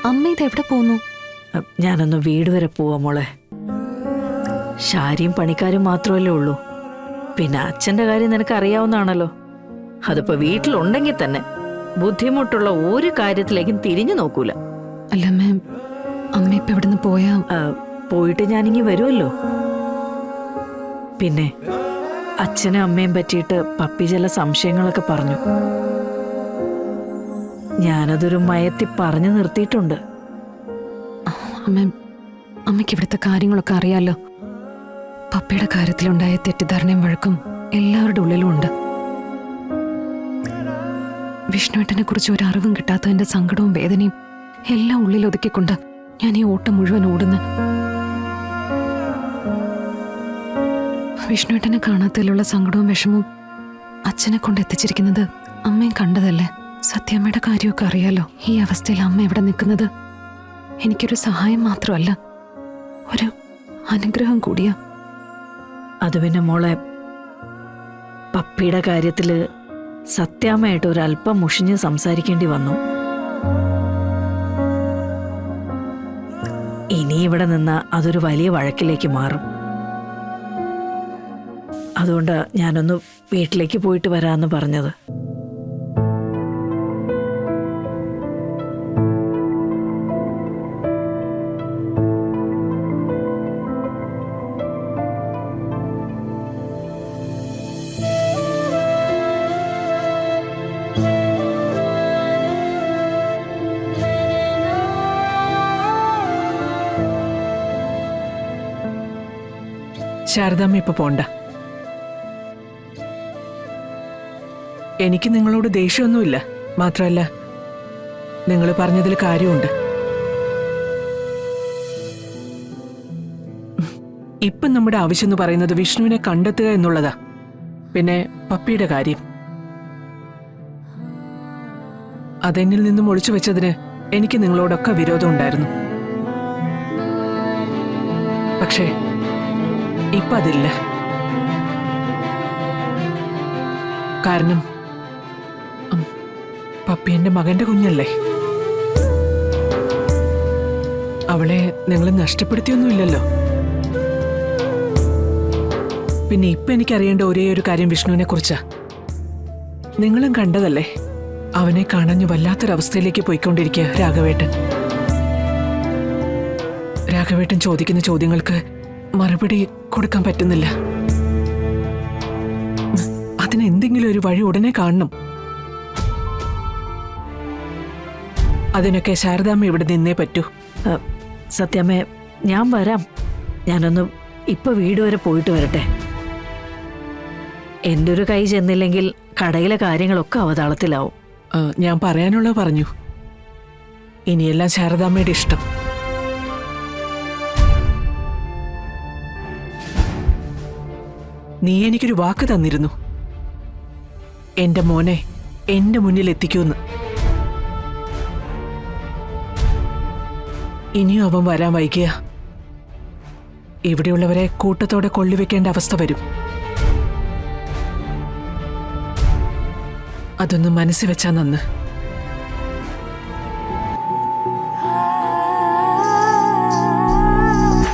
അമ്മ ഇത് എവിടെ പോന്നു? ഞാനൊന്ന് വീട് വരെ പോവാ മോളെ. ശാരിയും പണിക്കാരും മാത്രമല്ലേ ഉള്ളൂ. പിന്നെ അച്ഛന്റെ കാര്യം നിനക്ക് അറിയാവുന്നതാണല്ലോ. അതിപ്പോ വീട്ടിലുണ്ടെങ്കിൽ തന്നെ ബുദ്ധിമുട്ടുള്ള ഒരു കാര്യത്തിലേക്കും തിരിഞ്ഞു നോക്കൂല. അല്ല മാം, അമ്മ ഇപ്പൊ എവിടുന്ന് പോയാ? പോയിട്ട് ഞാനിങ്ങി വരുമല്ലോ. പിന്നെ അച്ഛനും അമ്മയും പറ്റിയിട്ട് പപ്പി ചില സംശയങ്ങളൊക്കെ പറഞ്ഞു. ഞാനതൊരു മയത്തി പറഞ്ഞു നിർത്തിയിട്ടുണ്ട്. അമ്മയ്ക്ക് ഇവിടുത്തെ കാര്യങ്ങളൊക്കെ അറിയാലോ. പപ്പയുടെ കാര്യത്തിലുണ്ടായ തെറ്റിദ്ധാരണയും വഴക്കും എല്ലാവരുടെ ഉള്ളിലും ഉണ്ട്. വിഷ്ണുവേട്ടനെ കുറിച്ച് ഒരു അറിവും കിട്ടാത്തതിന്റെ സങ്കടവും വേദനയും എല്ലാം ഉള്ളിൽ ഒതുക്കിക്കൊണ്ട് ഞാൻ ഈ ഓട്ടം മുഴുവൻ ഓടുന്നു. വിഷ്ണുവേട്ടനെ കാണാത്തതിലുള്ള സങ്കടവും വിഷമവും അച്ഛനെ കൊണ്ട് എത്തിച്ചിരിക്കുന്നത് അമ്മയും കണ്ടതല്ലേ. സത്യമ്മയുടെ കാര്യമൊക്കെ അറിയാലോ. ഈ അവസ്ഥയിൽ അമ്മ എവിടെ നിൽക്കുന്നത് എനിക്കൊരു സഹായം മാത്രമല്ല, ഒരു അനുഗ്രഹം കൂടിയാ. അത് പിന്നെ മോളെ, പപ്പിയുടെ കാര്യത്തില് സത്യാമ്മയായിട്ട് ഒരല്പം മുഷിഞ്ഞ് സംസാരിക്കേണ്ടി വന്നു. ഇനി ഇവിടെ നിന്ന അതൊരു വലിയ വഴക്കിലേക്ക് മാറും. അതുകൊണ്ട് ഞാനൊന്ന് വീട്ടിലേക്ക് പോയിട്ട് വരാമെന്ന് പറഞ്ഞത്. ശാരദാമ്മ ഇപ്പൊ പോണ്ട. എനിക്ക് നിങ്ങളോട് ദേഷ്യമൊന്നുമില്ല. മാത്രമല്ല, നിങ്ങൾ പറഞ്ഞതിൽ കാര്യമുണ്ട്. ഇപ്പം നമ്മുടെ ആവശ്യം എന്ന് പറയുന്നത് വിഷ്ണുവിനെ കണ്ടെത്തുക എന്നുള്ളതാ. പിന്നെ പപ്പിയുടെ കാര്യം അതെന്നിൽ നിന്നും ഒളിച്ചു വെച്ചതിന് എനിക്ക് നിങ്ങളോടൊക്കെ വിരോധം ഉണ്ടായിരുന്നു. പക്ഷേ ഇപ്പൊ അതില്ല. കാരണം പപ്പി എന്റെ മകന്റെ കുഞ്ഞല്ലേ. അവളെ നിങ്ങൾ നഷ്ടപ്പെടുത്തിയൊന്നുമില്ലല്ലോ. പിന്നെ ഇപ്പൊ എനിക്കറിയേണ്ട ഒരേ ഒരു കാര്യം വിഷ്ണുവിനെ കുറിച്ചാ. നിങ്ങളും കണ്ടതല്ലേ, അവനെ കാണാഞ്ഞു വല്ലാത്തൊരവസ്ഥയിലേക്ക് പോയിക്കൊണ്ടിരിക്കുക രാഘവേട്ടൻ. രാഘവേട്ടൻ ചോദിക്കുന്ന ചോദ്യങ്ങൾക്ക് മറുപടി കൊടുക്കാൻ പറ്റുന്നില്ല. അതിന് എന്തെങ്കിലും ഒരു വഴി ഉടനെ കാണണം. അതിനൊക്കെ ശാരദാമ്മ ഇവിടെ നിന്നേ പറ്റൂ. സത്യാമ്മേ, ഞാൻ വരാം. ഞാനൊന്ന് ഇപ്പൊ വീട് വരെ പോയിട്ട് വരട്ടെ. എൻ്റെ ഒരു കൈ ചെന്നില്ലെങ്കിൽ കടയിലെ കാര്യങ്ങളൊക്കെ അവതാളത്തിലാവും. ഞാൻ പറയാനുള്ളത് പറഞ്ഞു. ഇനിയെല്ലാം ശാരദാമ്മയുടെ ഇഷ്ടം. നീ എനിക്കൊരു വാക്ക് തന്നിരുന്നു, എന്റെ മോനെ എന്റെ മുന്നിൽ എത്തിക്കൂന്ന്. ഇനിയും അവൻ വരാൻ വൈകിയ ഇവിടെയുള്ളവരെ കൂട്ടത്തോടെ കൊള്ളിവെക്കേണ്ട അവസ്ഥ വരും. അതൊന്ന് മനസ്സിൽ വെച്ചാ നന്ന്.